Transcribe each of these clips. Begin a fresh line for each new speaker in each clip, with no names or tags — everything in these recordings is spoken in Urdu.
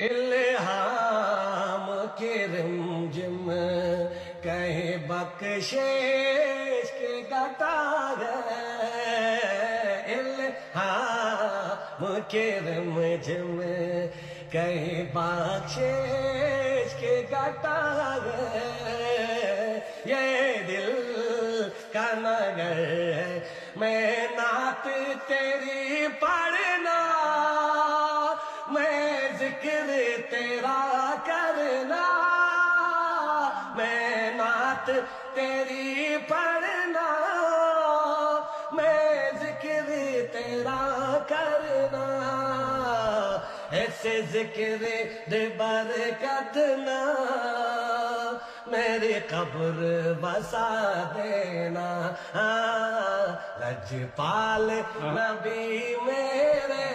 الہام کی رمجم کہیں بخشش کے گتا ہے، الہام کی رمجم کہیں بخشش کے گتا ہے، یہ دل کا نگر ہے میں نعت تیری پڑھنا، میں ذکر تیرا کرنا، میں نعت تیری پڑھنا، میں ذکر تیرا کرنا، ایسے ذکر دے برکت نہ میری قبر بسا دینا، لجپال نبی میرے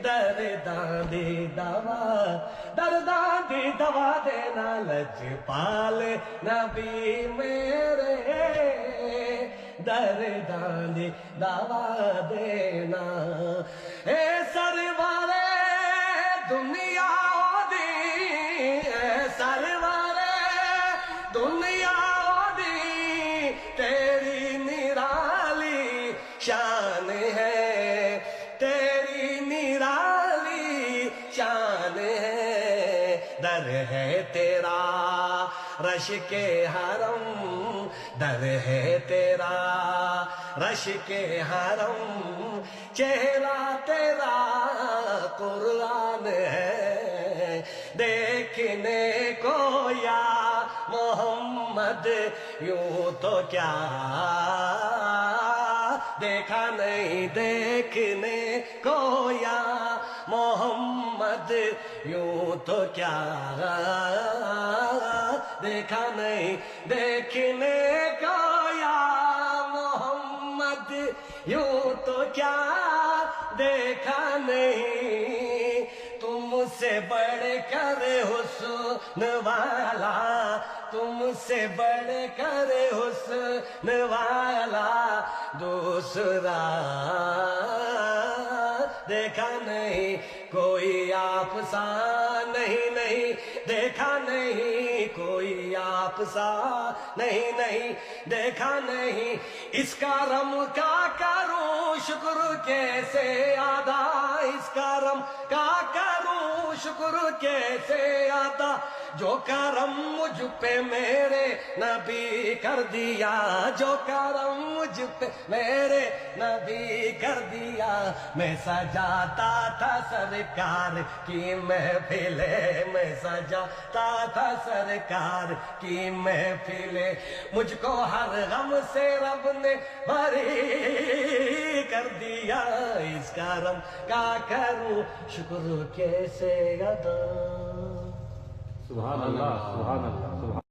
درداں دی دوا دینا، لجپال نبی میرے درداں دی دوا دینا، اے سرورے دنیا دی، اے سرورے دنیا دی تیری نرالی شان ہے، تیری نرالی شان ہے، در ہے تیرا رش کے حرم، در ہے تیرا رش کے حرم، چہرہ تیرا قرآن ہے، دیکھنے کو یا محمد یوں تو کیا دیکھا نہیں، دیکھنے کو یا محمد یوں تو کیا دیکھا نہیں، دیکھنے کو یا محمد یوں تو کیا دیکھا نہیں، تم سے بڑھ کر حسن والا، تم سے بڑھ کر حسن والا دوسرا دیکھا نہیں، کوئی آپ سا نہیں دیکھا نہیں، کوئی آپ سا نہیں دیکھا نہیں، اس کرم کا کروں شکر کیسے ادا، اس کرم کا کروں شکر کیسے ادا، جو کرم مجھ پہ میرے نبی کر دیا، جو کرم مجھ پہ میرے نبی کر دیا، میں سجاتا تھا سرکار کی محفل، میں سجاتا تھا سرکار کی محفل، مجھ کو ہر غم سے رب نے بری کر دیا، اس کرم کا کروں شکر کیسے ادا۔
سبحان اللہ، سبحان اللہ، سبحان